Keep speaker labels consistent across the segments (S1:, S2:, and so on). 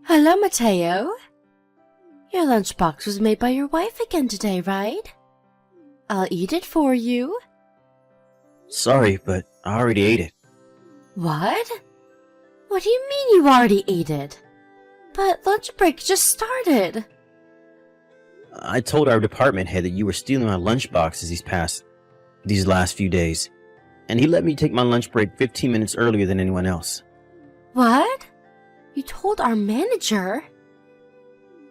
S1: Hello, Mateo. Your lunchbox was made by your wife again today, right? I'll eat it for you.
S2: Sorry, but I already ate it.
S1: What? What do you mean you already ate it? But lunch break just started.
S2: I told our department head that you were stealing my lunchboxes these last few days, and he let me take my lunch break 15 minutes earlier than anyone else.
S1: What? You told our manager?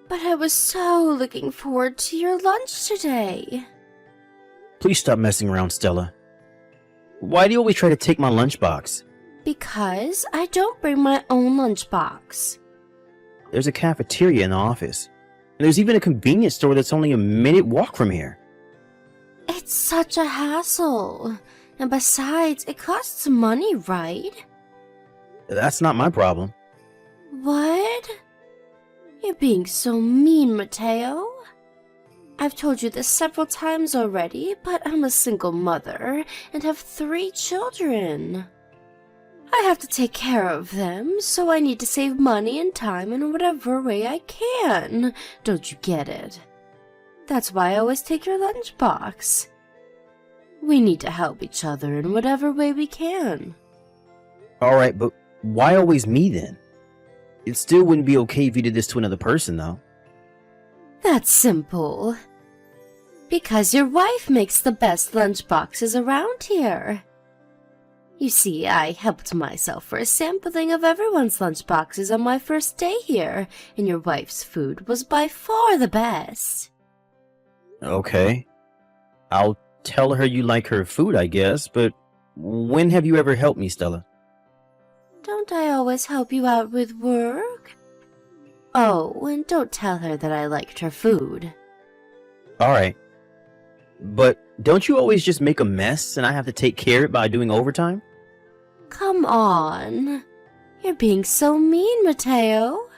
S1: But I was so looking forward to your lunch today.
S2: Please stop messing around, Stella. Why do you always try to take my lunchbox?
S1: Because I don't bring my own lunchbox.
S2: There's a cafeteria in the office, and there's even a convenience store that's only a minute walk from here.
S1: It's such a hassle. And besides, it costs money, right?
S2: That's not my problem.
S1: What? You're being so mean, Mateo. I've told you this several times already, but I'm a single mother and have 3 children. I have to take care of them, so I need to save money and time in whatever way I can. Don't you get it? That's why I always take your lunchbox. We need to help each other in whatever way we can.
S2: Alright, but why always me then? It still wouldn't be okay if you did this to another person, though.
S1: That's simple. Because your wife makes the best lunchboxes around here. You see, I helped myself for a sampling of everyone's lunchboxes on my first day here, and your wife's food was by far the best.
S2: Okay. I'll tell her you like her food, I guess, but when have you ever helped me, Stella?
S1: Don't I always help you out with work? Oh, and don't tell her that I liked her food.
S2: Alright. But don't you always just make a mess and I have to take care of it by doing overtime?
S1: Come on. You're being so mean, Mateo.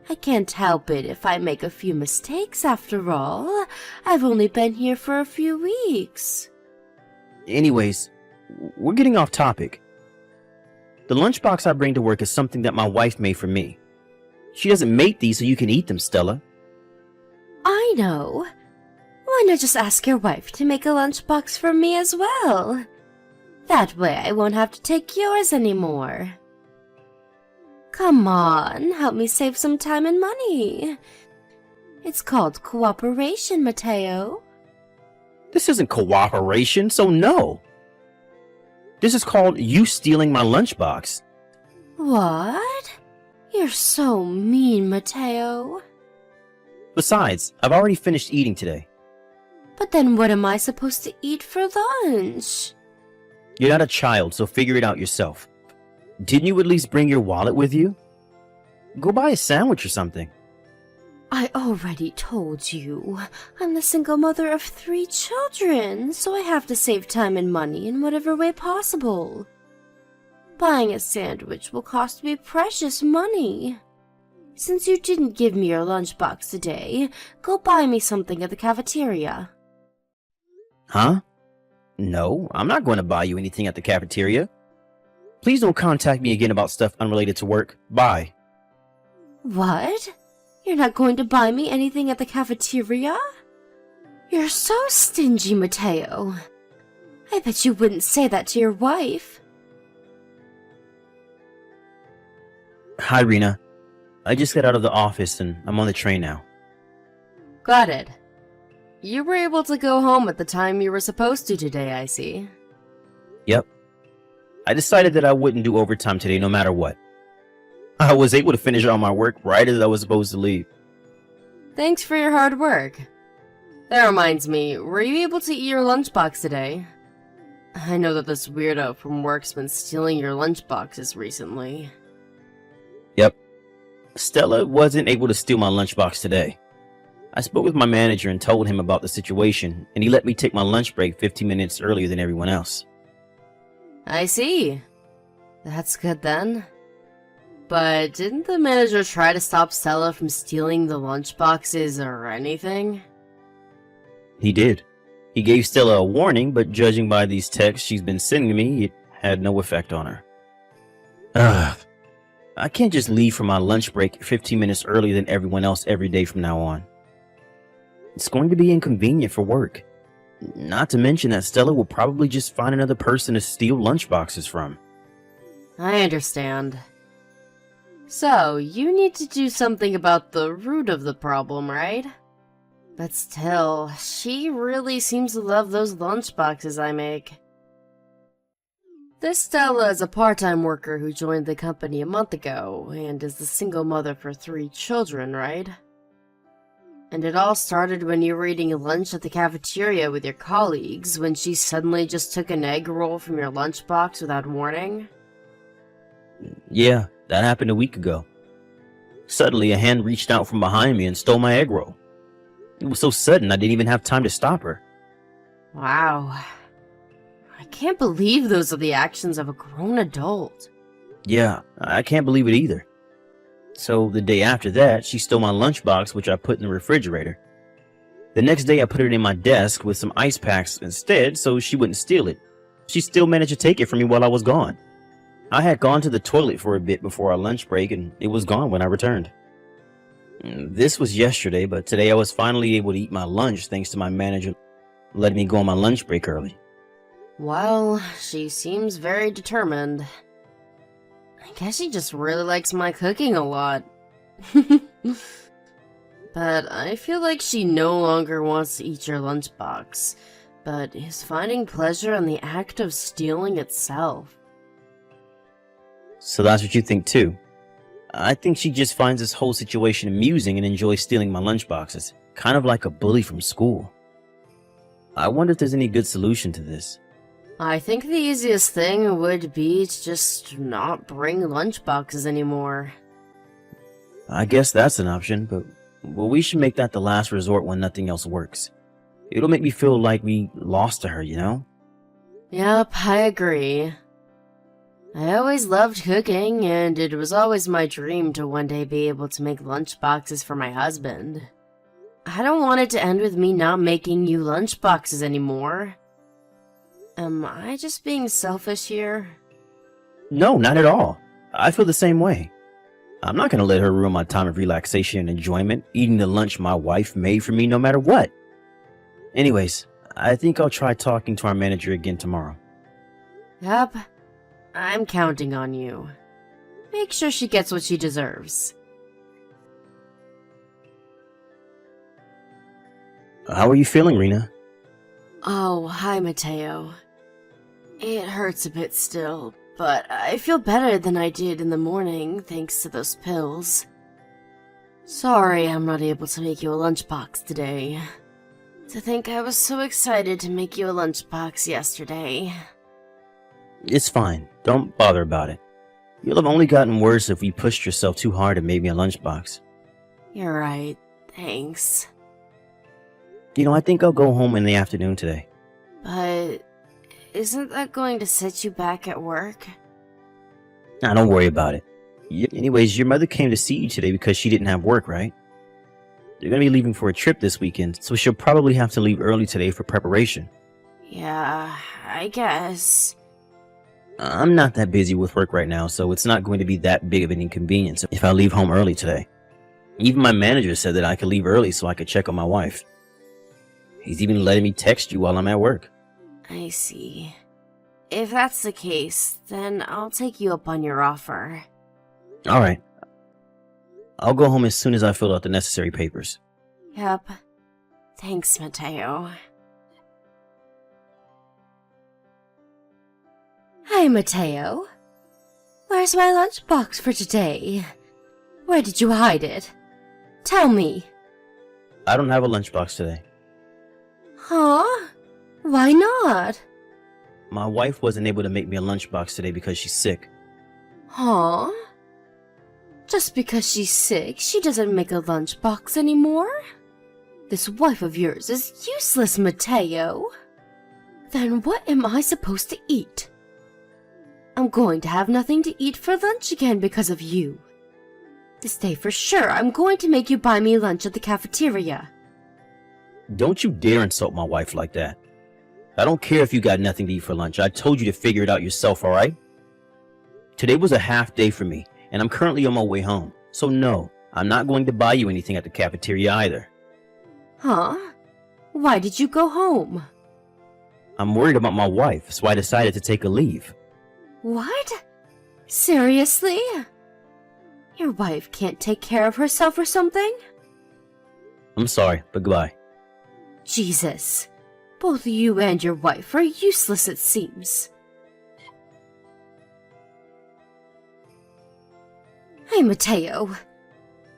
S1: I can't help it if I make a few mistakes after all. I've only been here for a few weeks.
S2: Anyways, we're getting off topic. The lunchbox I bring to work is something that my wife made for me. She doesn't make these so you can eat them, Stella.
S1: I know. Why not just ask your wife to make a lunchbox for me as well? That way I won't have to take yours anymore. Come on, help me save some time and money. It's called cooperation, Mateo.
S2: This isn't cooperation, so no. This is called you stealing my lunchbox.
S1: What? You're so mean, Mateo.
S2: Besides, I've already finished eating today.
S1: But then what am I supposed to eat for lunch?
S2: You're not a child, so figure it out yourself. Didn't you at least bring your wallet with you? Go buy a sandwich or something.
S1: I already told you. I'm the single mother of 3 children, so I have to save time and money in whatever way possible. Buying a sandwich will cost me precious money. Since you didn't give me your lunchbox today, go buy me something at the cafeteria.
S2: Huh? No, I'm not going to buy you anything at the cafeteria. Please don't contact me again about stuff unrelated to work. Bye.
S1: What? You're not going to buy me anything at the cafeteria? You're so stingy, Mateo. I bet you wouldn't say that to your wife.
S2: Hi, Rena. I just got out of the office and I'm on the train now.
S3: Got it. You were able to go home at the time you were supposed to today, I see.
S2: Yep. I decided that I wouldn't do overtime today no matter what. I was able to finish all my work right as I was supposed to leave.
S3: Thanks for your hard work. That reminds me, were you able to eat your lunchbox today? I know that this weirdo from work's been stealing your lunchboxes recently.
S2: Yep. Stella wasn't able to steal my lunchbox today. I spoke with my manager and told him about the situation, and he let me take my lunch break 15 minutes earlier than everyone else.
S3: I see. That's good then. But didn't the manager try to stop Stella from stealing the lunchboxes or anything?
S2: He did. He gave Stella a warning, but judging by these texts she's been sending me, it had no effect on her. Ugh. I can't just leave for my lunch break 15 minutes earlier than everyone else every day from now on. It's going to be inconvenient for work. Not to mention that Stella will probably just find another person to steal lunchboxes from.
S3: I understand. So, you need to do something about the root of the problem, right? But still, she really seems to love those lunchboxes I make. This Stella is a part-time worker who joined the company a month ago, and is the single mother for 3 children, right? And it all started when you were eating lunch at the cafeteria with your colleagues, when she suddenly just took an egg roll from your lunchbox without warning?
S2: Yeah, that happened a week ago. Suddenly, a hand reached out from behind me and stole my egg roll. It was so sudden I didn't even have time to stop her.
S3: Wow. I can't believe those are the actions of a grown adult.
S2: Yeah, I can't believe it either. So the day after that, she stole my lunchbox, which I put in the refrigerator. The next day, I put it in my desk with some ice packs instead so she wouldn't steal it. She still managed to take it from me while I was gone. I had gone to the toilet for a bit before our lunch break, and it was gone when I returned. This was yesterday, but today I was finally able to eat my lunch thanks to my manager letting me go on my lunch break early.
S3: Well, she seems very determined. I guess she just really likes my cooking a lot. But I feel like she no longer wants to eat your lunchbox, but is finding pleasure in the act of stealing itself.
S2: So that's what you think too? I think she just finds this whole situation amusing and enjoys stealing my lunchboxes, kind of like a bully from school. I wonder if there's any good solution to this.
S3: I think the easiest thing would be to just not bring lunchboxes anymore.
S2: I guess that's an option, but we should make that the last resort when nothing else works. It'll make me feel like we lost to her, you know?
S3: Yep, I agree. I always loved cooking, and it was always my dream to one day be able to make lunchboxes for my husband. I don't want it to end with me not making you lunchboxes anymore. Am I just being selfish here?
S2: No, not at all. I feel the same way. I'm not going to let her ruin my time of relaxation and enjoyment, eating the lunch my wife made for me no matter what. Anyways, I think I'll try talking to our manager again tomorrow.
S3: Yep. I'm counting on you. Make sure she gets what she deserves.
S2: How are you feeling, Rena?
S3: Oh, hi, Mateo. It hurts a bit still, but I feel better than I did in the morning thanks to those pills. Sorry I'm not able to make you a lunchbox today. To think I was so excited to make you a lunchbox yesterday.
S2: It's fine. Don't bother about it. You'll have only gotten worse if you pushed yourself too hard and made me a lunchbox.
S3: You're right. Thanks.
S2: You know, I think I'll go home in the afternoon today.
S3: But isn't that going to set you back at work?
S2: Nah, don't worry about it. Anyways, your mother came to see you today because she didn't have work, right? They're going to be leaving for a trip this weekend, so she'll probably have to leave early today for preparation.
S3: Yeah, I guess.
S2: I'm not that busy with work right now, so it's not going to be that big of an inconvenience if I leave home early today. Even my manager said that I could leave early so I could check on my wife. He's even letting me text you while I'm at work.
S3: I see. If that's the case, then I'll take you up on your offer.
S2: Alright. I'll go home as soon as I fill out the necessary papers.
S3: Yep. Thanks, Mateo. Hi, Mateo. Where's my lunchbox for today? Where did you hide it? Tell me.
S2: I don't have a lunchbox today.
S3: Huh? Why not?
S2: My wife wasn't able to make me a lunchbox today because she's sick.
S3: Huh? Just because she's sick, she doesn't make a lunchbox anymore? This wife of yours is useless, Mateo. Then what am I supposed to eat? I'm going to have nothing to eat for lunch again because of you. This day for sure, I'm going to make you buy me lunch at the cafeteria.
S2: Don't you dare insult my wife like that. I don't care if you got nothing to eat for lunch. I told you to figure it out yourself, alright? Today was a half day for me, and I'm currently on my way home. So no, I'm not going to buy you anything at the cafeteria either.
S3: Huh? Why did you go home?
S2: I'm worried about my wife, so I decided to take a leave.
S3: What? Seriously? Your wife can't take care of herself or something?
S2: I'm sorry, but goodbye.
S3: Jesus. Both you and your wife are useless, it seems. Hey, Mateo.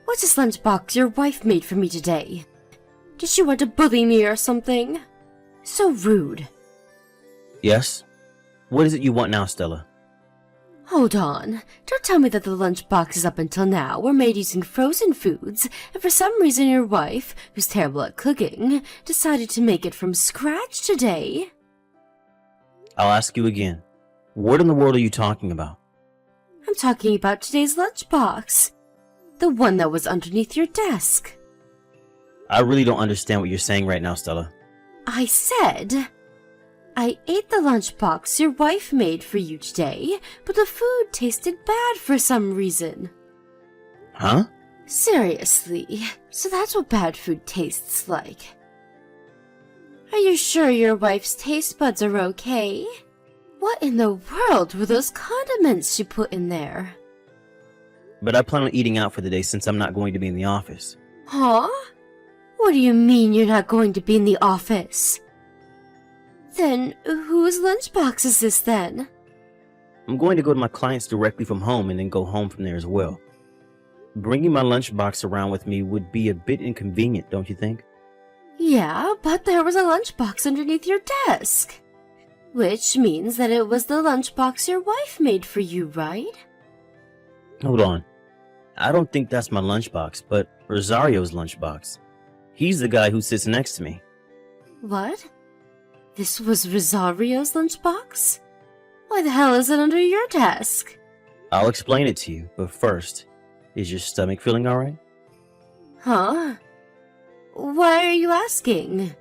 S3: What's this lunchbox your wife made for me today? Did she want to bully me or something? So rude.
S2: Yes? What is it you want now, Stella?
S3: Hold on. Don't tell me that the lunchboxes up until now were made using frozen foods, and for some reason your wife, who's terrible at cooking, decided to make it from scratch today.
S2: I'll ask you again. What in the world are you talking about?
S3: I'm talking about today's lunchbox. The one that was underneath your desk.
S2: I really don't understand what you're saying right now, Stella.
S3: I said... I ate the lunchbox your wife made for you today, but the food tasted bad for some reason.
S2: Huh?
S3: Seriously, so that's what bad food tastes like. Are you sure your wife's taste buds are okay? What in the world were those condiments she put in there?
S2: But I plan on eating out for the day since I'm not going to be in the office.
S3: Huh? What do you mean you're not going to be in the office? Then, whose lunchbox is this then?
S2: I'm going to go to my clients directly from home and then go home from there as well. Bringing my lunchbox around with me would be a bit inconvenient, don't you think?
S3: Yeah, but there was a lunchbox underneath your desk. Which means that it was the lunchbox your wife made for you, right?
S2: Hold on. I don't think that's my lunchbox, but Rosario's lunchbox. He's the guy who sits next to me.
S3: What? This was Rosario's lunchbox? Why the hell is it under your desk?
S2: I'll explain it to you, but first, is your stomach feeling alright?
S3: Huh? Why are you asking?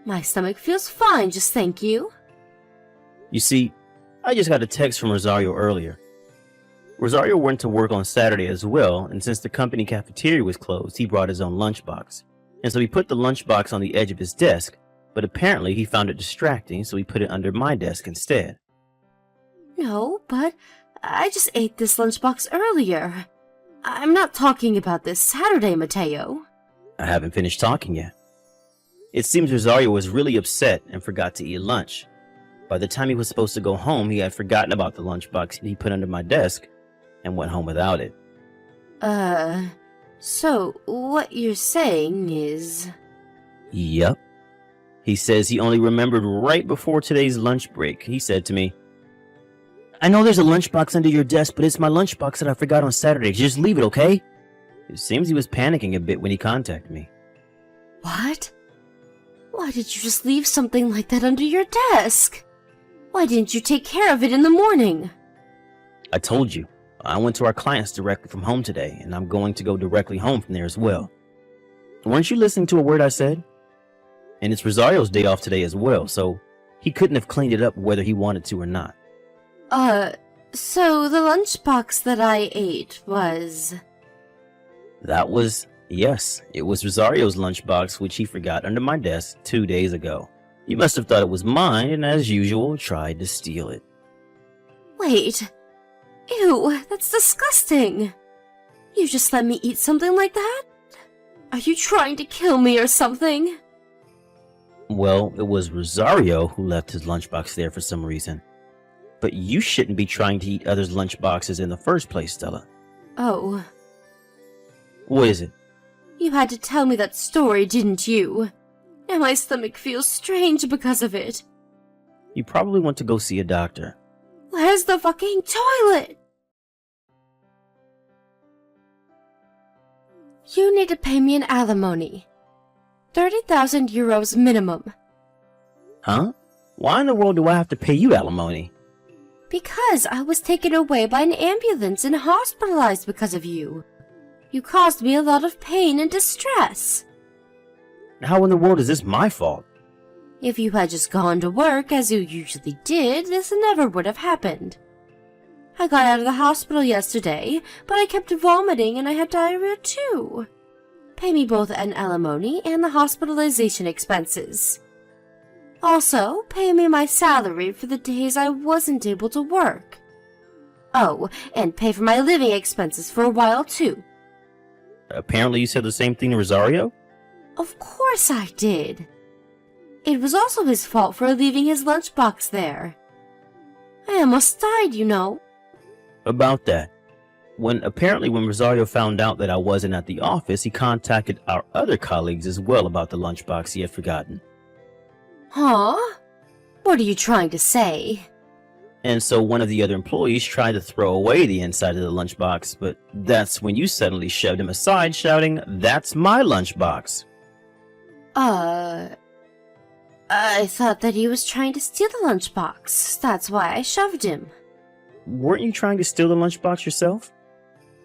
S3: My stomach feels fine, just thank you.
S2: You see, I just got a text from Rosario earlier. Rosario went to work on Saturday as well, and since the company cafeteria was closed, he brought his own lunchbox. And so he put the lunchbox on the edge of his desk, but apparently he found it distracting, so he put it under my desk instead.
S3: No, but I just ate this lunchbox earlier. I'm not talking about this Saturday, Mateo.
S2: I haven't finished talking yet. It seems Rosario was really upset and forgot to eat lunch. By the time he was supposed to go home, he had forgotten about the lunchbox he put under my desk and went home without it.
S3: So what you're saying is...
S2: Yep. He says he only remembered right before today's lunch break. He said to me, I know there's a lunchbox under your desk, but it's my lunchbox that I forgot on Saturday. Just leave it, okay? It seems he was panicking a bit when he contacted me.
S3: What? Why did you just leave something like that under your desk? Why didn't you take care of it in the morning?
S2: I told you, I went to our clients directly from home today, and I'm going to go directly home from there as well. Weren't you listening to a word I said? And it's Rosario's day off today as well, so he couldn't have cleaned it up whether he wanted to or not.
S3: So the lunchbox that I ate was...
S2: Yes, it was Rosario's lunchbox, which he forgot under my desk 2 days ago. He must have thought it was mine, and as usual, tried to steal it.
S3: Wait. Ew, that's disgusting. You just let me eat something like that? Are you trying to kill me or something?
S2: Well, it was Rosario who left his lunchbox there for some reason. But you shouldn't be trying to eat others' lunchboxes in the first place, Stella.
S3: Oh.
S2: What is it?
S3: You had to tell me that story, didn't you? Now my stomach feels strange because of it.
S2: You probably want to go see a doctor.
S3: Where's the fucking toilet? You need to pay me an alimony. 30,000 euros minimum.
S2: Huh? Why in the world do I have to pay you alimony?
S3: Because I was taken away by an ambulance and hospitalized because of you. You caused me a lot of pain and distress.
S2: How in the world is this my fault?
S3: If you had just gone to work as you usually did, this never would have happened.
S1: I got out of the hospital yesterday, but I kept vomiting and I had diarrhea too. Pay me both an alimony and the hospitalization expenses. Also, pay me my salary for the days I wasn't able to work. Oh, and pay for my living expenses for a while too.
S2: Apparently you said the same thing to Rosario?
S1: Of course I did. It was also his fault for leaving his lunchbox there. I almost died, you know.
S2: About that. When Rosario found out that I wasn't at the office, he contacted our other colleagues as well about the lunchbox he had forgotten.
S1: Huh? What are you trying to say?
S2: And so one of the other employees tried to throw away the inside of the lunchbox, but that's when you suddenly shoved him aside, shouting, "That's my lunchbox."
S1: I thought that he was trying to steal the lunchbox. That's why I shoved him.
S2: Weren't you trying to steal the lunchbox yourself?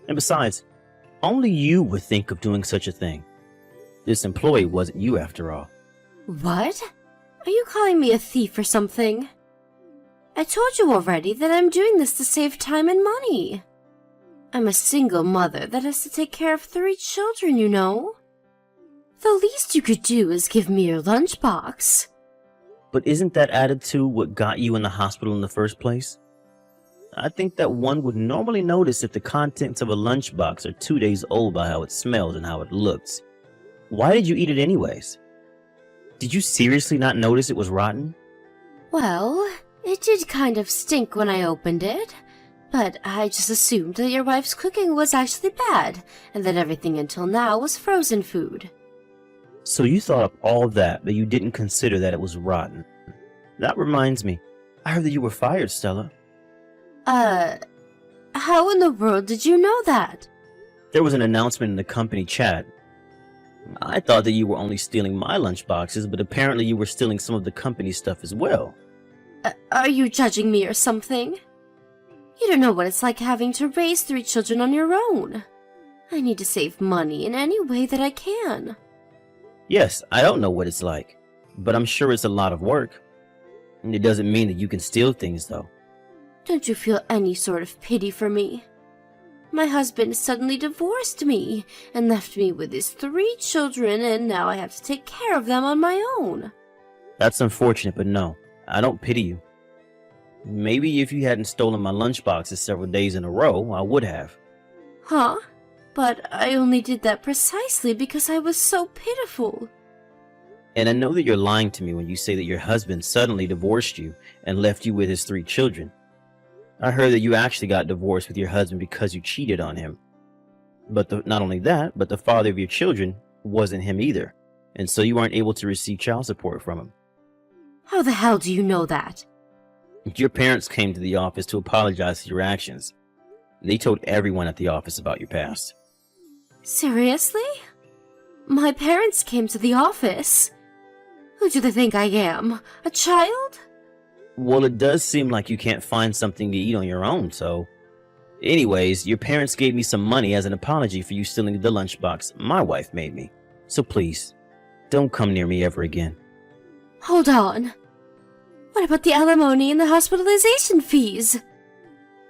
S2: And besides, only you would think of doing such a thing. This employee wasn't you after all.
S1: What? Are you calling me a thief or something? I told you already that I'm doing this to save time and money. I'm a single mother that has to take care of 3 children, you know. The least you could do is give me your lunchbox.
S2: But isn't that attitude what got you in the hospital in the first place? I think that one would normally notice if the contents of a lunchbox are 2 days old by how it smells and how it looks. Why did you eat it anyways? Did you seriously not notice it was rotten?
S1: Well, it did kind of stink when I opened it, but I just assumed that your wife's cooking was actually bad, and that everything until now was frozen food.
S2: So you thought of all that, but you didn't consider that it was rotten. That reminds me, I heard that you were fired, Stella.
S1: How in the world did you know that?
S2: There was an announcement in the company chat. I thought that you were only stealing my lunchboxes, but apparently you were stealing some of the company's stuff as well.
S1: Are you judging me or something? You don't know what it's like having to raise 3 children on your own. I need to save money in any way that I can.
S2: Yes, I don't know what it's like, but I'm sure it's a lot of work. And it doesn't mean that you can steal things, though.
S1: Don't you feel any sort of pity for me? My husband suddenly divorced me and left me with his 3 children, and now I have to take care of them on my own.
S2: That's unfortunate, but no, I don't pity you. Maybe if you hadn't stolen my lunchboxes several days in a row, I would have.
S1: Huh? But I only did that precisely because I was so pitiful.
S2: And I know that you're lying to me when you say that your husband suddenly divorced you and left you with his 3 children. I heard that you actually got divorced with your husband because you cheated on him. But not only that, but the father of your children wasn't him either, and so you aren't able to receive child support from him.
S1: How the hell do you know that?
S2: Your parents came to the office to apologize for your actions. They told everyone at the office about your past.
S1: Seriously? My parents came to the office? Who do they think I am? A child?
S2: Well, it does seem like you can't find something to eat on your own, so... Anyways, your parents gave me some money as an apology for you stealing the lunchbox my wife made me. So please, don't come near me ever again.
S1: Hold on. What about the alimony and the hospitalization fees?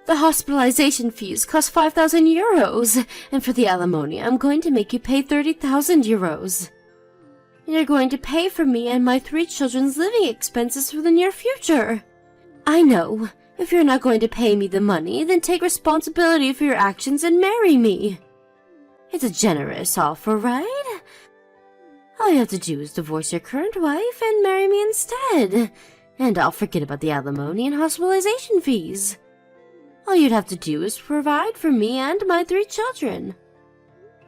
S1: The hospitalization fees cost 5,000 euros, and for the alimony, I'm going to make you pay 30,000 euros. You're going to pay for me and my 3 children's living expenses for the near future. I know. If you're not going to pay me the money, then take responsibility for your actions and marry me. It's a generous offer, right? All you have to do is divorce your current wife and marry me instead, and I'll forget about the alimony and hospitalization fees. All you'd have to do is provide for me and my 3 children.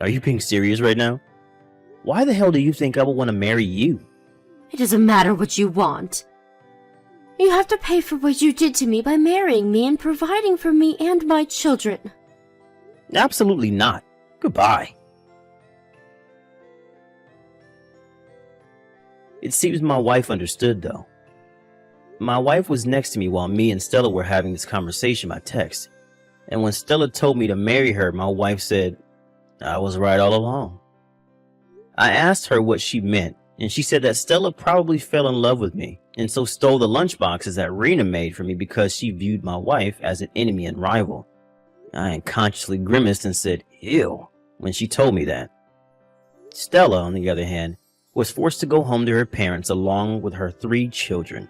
S2: Are you being serious right now? Why the hell do you think I would want to marry you?
S1: It doesn't matter what you want. You have to pay for what you did to me by marrying me and providing for me and my children.
S2: Absolutely not. Goodbye. It seems my wife understood, though. My wife was next to me while me and Stella were having this conversation by text. And when Stella told me to marry her, my wife said, I was right all along. I asked her what she meant, and she said that Stella probably fell in love with me, and so stole the lunchboxes that Rena made for me because she viewed my wife as an enemy and rival. I unconsciously grimaced and said, "Ew," when she told me that. Stella, on the other hand, was forced to go home to her parents along with her 3 children.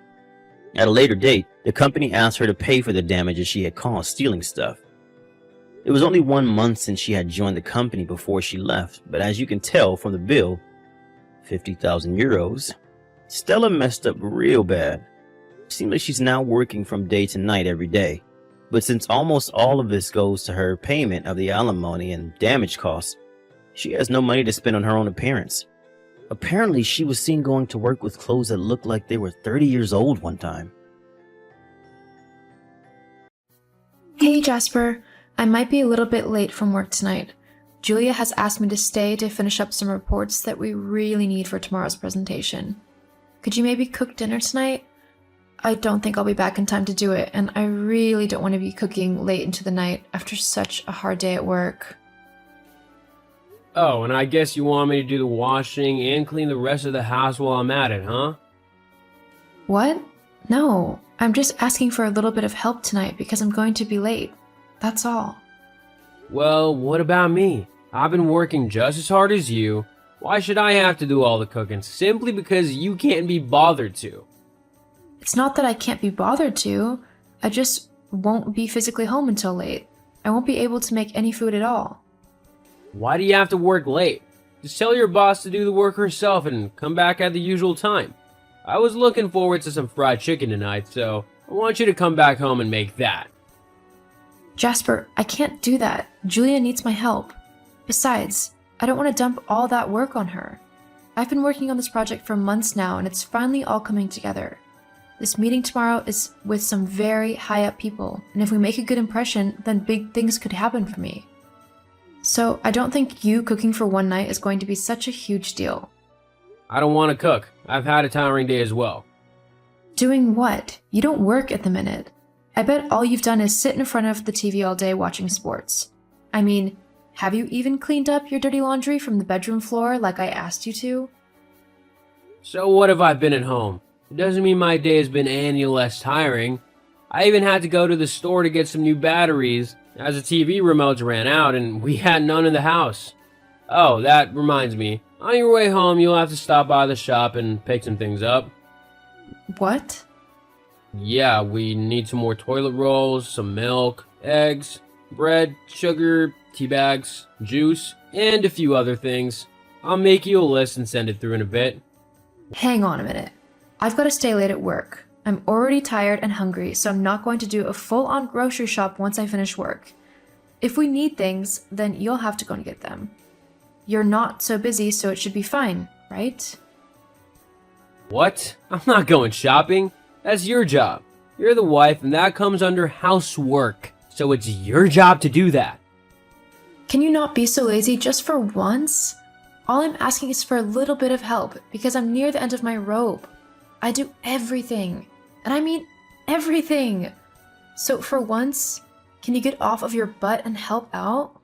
S2: At a later date, the company asked her to pay for the damages she had caused stealing stuff. It was only 1 month since she had joined the company before she left, but as you can tell from the bill, 50,000 euros, Stella messed up real bad. Seems like she's now working from day to night every day. But since almost all of this goes to her payment of the alimony and damage costs, she has no money to spend on her own appearance. Apparently, she was seen going to work with clothes that looked like they were 30 years old one time.
S4: Hey Jasper, I might be a little bit late from work tonight. Julia has asked me to stay to finish up some reports that we really need for tomorrow's presentation. Could you maybe cook dinner tonight? I don't think I'll be back in time to do it, and I really don't want to be cooking late into the night after such a hard day at work.
S5: Oh, and I guess you want me to do the washing and clean the rest of the house while I'm at it, huh?
S4: What? No, I'm just asking for a little bit of help tonight because I'm going to be late. That's all.
S5: Well, what about me? I've been working just as hard as you. Why should I have to do all the cooking simply because you can't be bothered to?
S4: It's not that I can't be bothered to. I just won't be physically home until late. I won't be able to make any food at all.
S5: Why do you have to work late? Just tell your boss to do the work herself and come back at the usual time. I was looking forward to some fried chicken tonight, so I want you to come back home and make that.
S4: Jasper, I can't do that. Julia needs my help. Besides, I don't want to dump all that work on her. I've been working on this project for months now, and it's finally all coming together. This meeting tomorrow is with some very high-up people, and if we make a good impression, then big things could happen for me. So I don't think you cooking for one night is going to be such a huge deal.
S5: I don't want to cook. I've had a tiring day as well.
S4: Doing what? You don't work at the minute. I bet all you've done is sit in front of the TV all day watching sports. I mean, have you even cleaned up your dirty laundry from the bedroom floor like I asked you to?
S5: So what if I've been at home? It doesn't mean my day has been any less tiring. I even had to go to the store to get some new batteries, as the TV remotes ran out and we had none in the house. Oh, that reminds me. On your way home, you'll have to stop by the shop and pick some things up.
S4: What?
S5: Yeah, we need some more toilet rolls, some milk, eggs, bread, sugar, tea bags, juice, and a few other things. I'll make you a list and send it through in a bit.
S4: Hang on a minute. I've got to stay late at work. I'm already tired and hungry, so I'm not going to do a full-on grocery shop once I finish work. If we need things, then you'll have to go and get them. You're not so busy, so it should be fine, right?
S5: What? I'm not going shopping. That's your job. You're the wife, and that comes under housework. So it's your job to do that.
S4: Can you not be so lazy just for once? All I'm asking is for a little bit of help, because I'm near the end of my rope. I do everything. And I mean everything. So for once, can you get off of your butt and help out?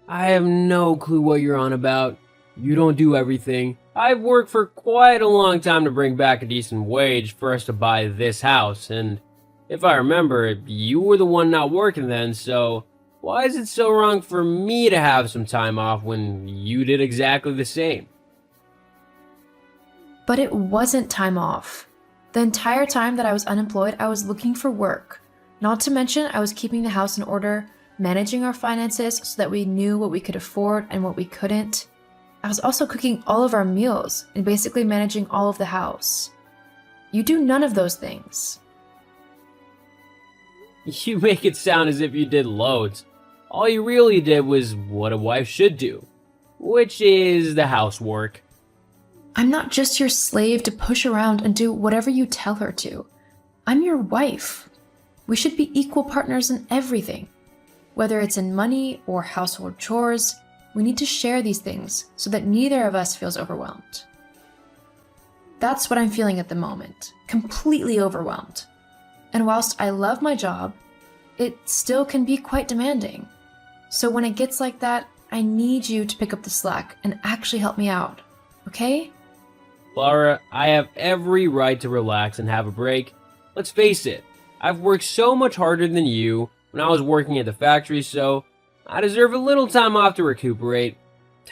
S5: I have no clue what you're on about. You don't do everything. I've worked for quite a long time to bring back a decent wage for us to buy this house, and if I remember, you were the one not working then, so why is it so wrong for me to have some time off when you did exactly the same?
S4: But it wasn't time off. The entire time that I was unemployed, I was looking for work. Not to mention, I was keeping the house in order, managing our finances so that we knew what we could afford and what we couldn't. I was also cooking all of our meals and basically managing all of the house. You do none of those things.
S5: You make it sound as if you did loads. All you really did was what a wife should do, which is the housework.
S4: I'm not just your slave to push around and do whatever you tell her to. I'm your wife. We should be equal partners in everything. Whether it's in money or household chores, we need to share these things so that neither of us feels overwhelmed. That's what I'm feeling at the moment. Completely overwhelmed. And whilst I love my job, it still can be quite demanding. So when it gets like that, I need you to pick up the slack and actually help me out. Okay?
S5: Laura, I have every right to relax and have a break. Let's face it, I've worked so much harder than you when I was working at the factory, so I deserve a little time off to recuperate.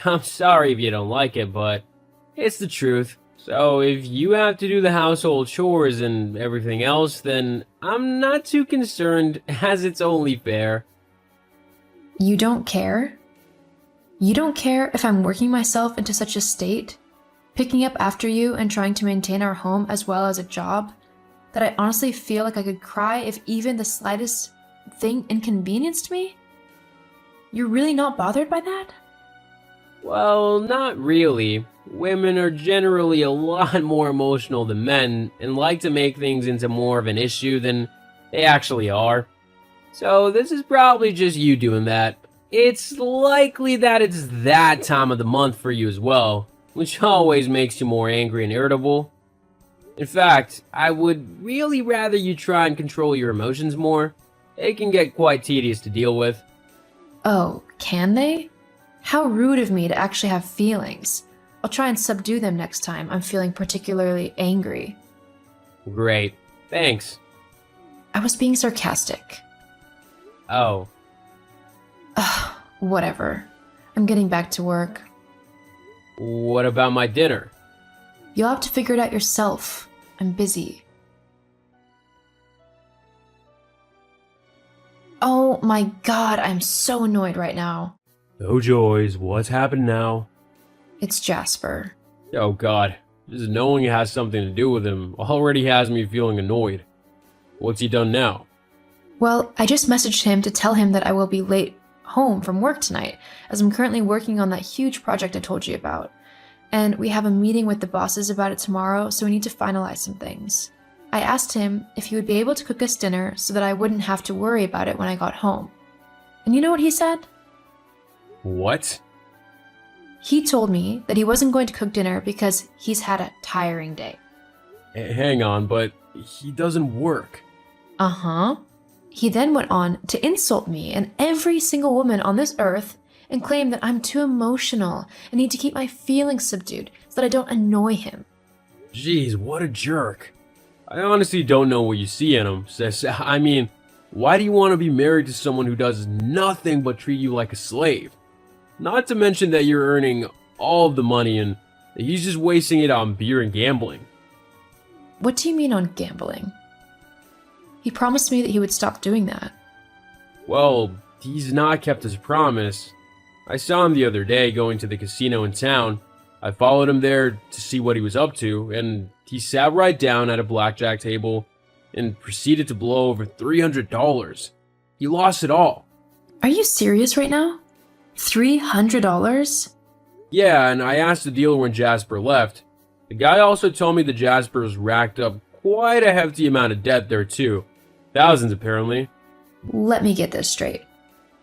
S5: I'm sorry if you don't like it, but it's the truth. So if you have to do the household chores and everything else, then I'm not too concerned, as it's only fair.
S4: You don't care? You don't care if I'm working myself into such a state, picking up after you and trying to maintain our home as well as a job, that I honestly feel like I could cry if even the slightest thing inconvenienced me? You're really not bothered by that?
S5: Well, not really. Women are generally a lot more emotional than men and like to make things into more of an issue than they actually are. So this is probably just you doing that. It's likely that it's that time of the month for you as well, which always makes you more angry and irritable. In fact, I would really rather you try and control your emotions more. It can get quite tedious to deal with.
S4: Oh, can they? How rude of me to actually have feelings. I'll try and subdue them next time I'm feeling particularly angry.
S5: Great. Thanks.
S4: I was being sarcastic.
S5: Oh.
S4: Ugh, whatever. I'm getting back to work.
S5: What about my dinner?
S4: You'll have to figure it out yourself. I'm busy. Oh my god, I'm so annoyed right now.
S5: No joys. What's happened now?
S4: It's Jasper.
S5: Oh god. Just knowing it has something to do with him already has me feeling annoyed. What's he done now?
S4: Well, I just messaged him to tell him that I will be late home from work tonight, as I'm currently working on that huge project I told you about. And we have a meeting with the bosses about it tomorrow, so we need to finalize some things. I asked him if he would be able to cook us dinner so that I wouldn't have to worry about it when I got home. And you know what he said?
S5: What?
S4: He told me that he wasn't going to cook dinner because he's had a tiring day.
S5: Hang on, but he doesn't work.
S4: Uh-huh. He then went on to insult me and every single woman on this earth and claim that I'm too emotional and need to keep my feelings subdued so that I don't annoy him.
S5: Jeez, what a jerk. I honestly don't know what you see in him, sis. I mean, why do you want to be married to someone who does nothing but treat you like a slave? Not to mention that you're earning all of the money and that he's just wasting it on beer and gambling.
S4: What do you mean on gambling? He promised me that he would stop doing that.
S5: Well, he's not kept his promise. I saw him the other day going to the casino in town. I followed him there to see what he was up to, and he sat right down at a blackjack table and proceeded to blow over $300. He lost it all.
S4: Are you serious right now? $300?
S5: Yeah, and I asked the dealer when Jasper left. The guy also told me that Jasper's racked up quite a hefty amount of debt there too. Thousands apparently.
S4: Let me get this straight.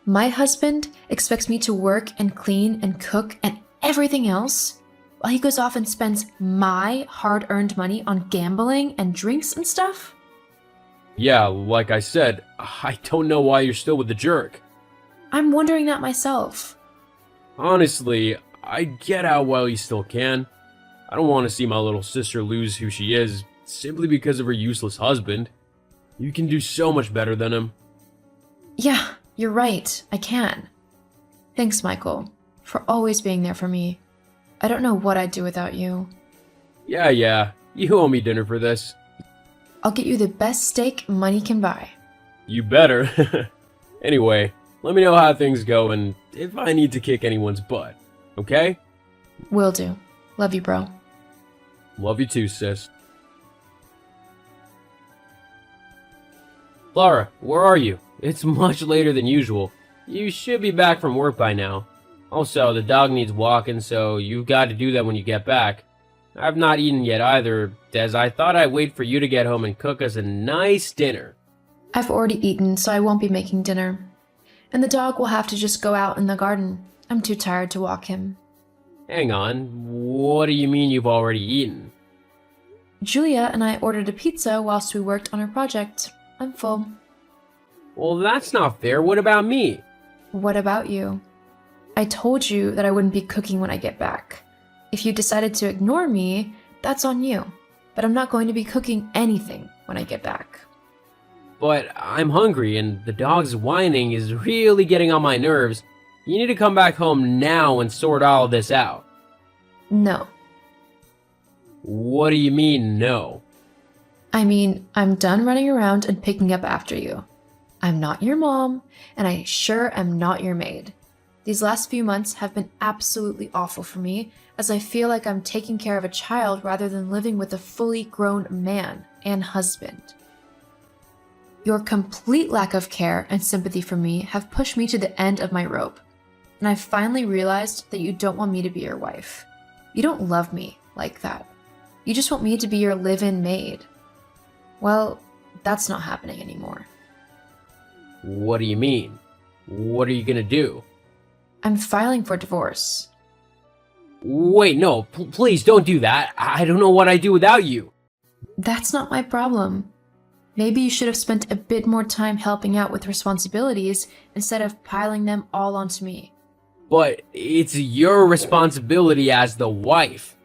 S4: My husband expects me to work and clean and cook and everything else while he goes off and spends my hard-earned money on gambling and drinks and stuff?
S5: Yeah, like I said, I don't know why you're still with the jerk.
S4: I'm wondering that myself.
S5: Honestly, I get out while you still can. I don't want to see my little sister lose who she is simply because of her useless husband. You can do so much better than him.
S4: Yeah, you're right. I can. Thanks, Michael, for always being there for me. I don't know what I'd do without you.
S5: Yeah, you owe me dinner for this.
S4: I'll get you the best steak money can buy.
S5: You better. Anyway, let me know how things go and if I need to kick anyone's butt, okay?
S4: Will do. Love you, bro.
S5: Love you too, sis. Laura, where are you? It's much later than usual. You should be back from work by now. Also, the dog needs walking, so you've got to do that when you get back. I've not eaten yet either, as I thought I'd wait for you to get home and cook us a nice dinner.
S4: I've already eaten, so I won't be making dinner. And the dog will have to just go out in the garden. I'm too tired to walk him.
S5: Hang on, what do you mean you've already eaten?
S4: Julia and I ordered a pizza whilst we worked on our project. I'm full.
S5: Well, that's not fair. What about me?
S4: What about you? I told you that I wouldn't be cooking when I get back. If you decided to ignore me, that's on you. But I'm not going to be cooking anything when I get back.
S5: But I'm hungry and the dog's whining is really getting on my nerves. You need to come back home now and sort all of this out.
S4: No.
S5: What do you mean, no?
S4: I mean, I'm done running around and picking up after you. I'm not your mom, and I sure am not your maid. These last few months have been absolutely awful for me, as I feel like I'm taking care of a child rather than living with a fully grown man and husband. Your complete lack of care and sympathy for me have pushed me to the end of my rope, and I've finally realized that you don't want me to be your wife. You don't love me like that. You just want me to be your live-in maid. Well, that's not happening anymore.
S5: What do you mean? What are you gonna do?
S4: I'm filing for divorce.
S5: Wait, no, please don't do that. I don't know what I'd do without you.
S4: That's not my problem. Maybe you should have spent a bit more time helping out with responsibilities instead of piling them all onto me.
S5: But it's your responsibility as the wife.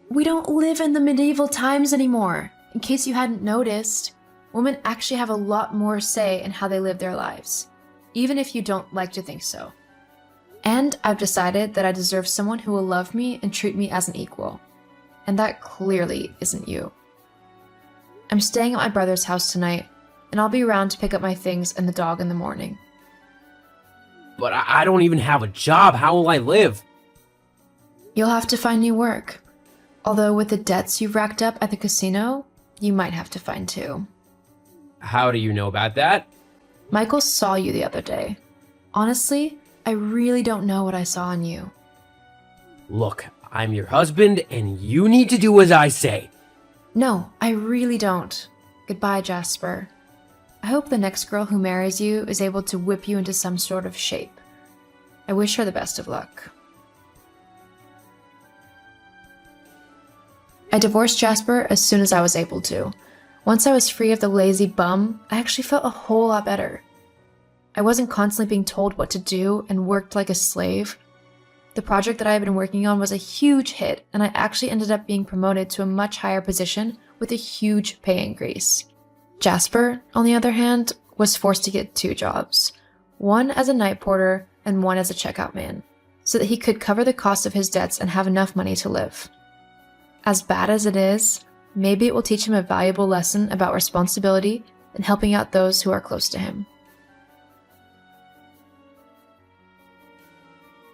S4: We don't live in the medieval times anymore. In case you hadn't noticed, women actually have a lot more say in how they live their lives, even if you don't like to think so. And I've decided that I deserve someone who will love me and treat me as an equal. And that clearly isn't you. I'm staying at my brother's house tonight, and I'll be around to pick up my things and the dog in the morning.
S5: But I don't even have a job. How will I live?
S4: You'll have to find new work. Although with the debts you've racked up at the casino, you might have to find two.
S5: How do you know about that?
S4: Michael saw you the other day. Honestly, I really don't know what I saw in you.
S5: Look, I'm your husband, and you need to do as I say.
S4: No, I really don't. Goodbye, Jasper. I hope the next girl who marries you is able to whip you into some sort of shape. I wish her the best of luck. I divorced Jasper as soon as I was able to. Once I was free of the lazy bum, I actually felt a whole lot better. I wasn't constantly being told what to do and worked like a slave. The project that I had been working on was a huge hit, and I actually ended up being promoted to a much higher position with a huge pay increase. Jasper, on the other hand, was forced to get two jobs, one as a night porter and one as a checkout man, so that he could cover the cost of his debts and have enough money to live. As bad as it is, maybe it will teach him a valuable lesson about responsibility and helping out those who are close to him.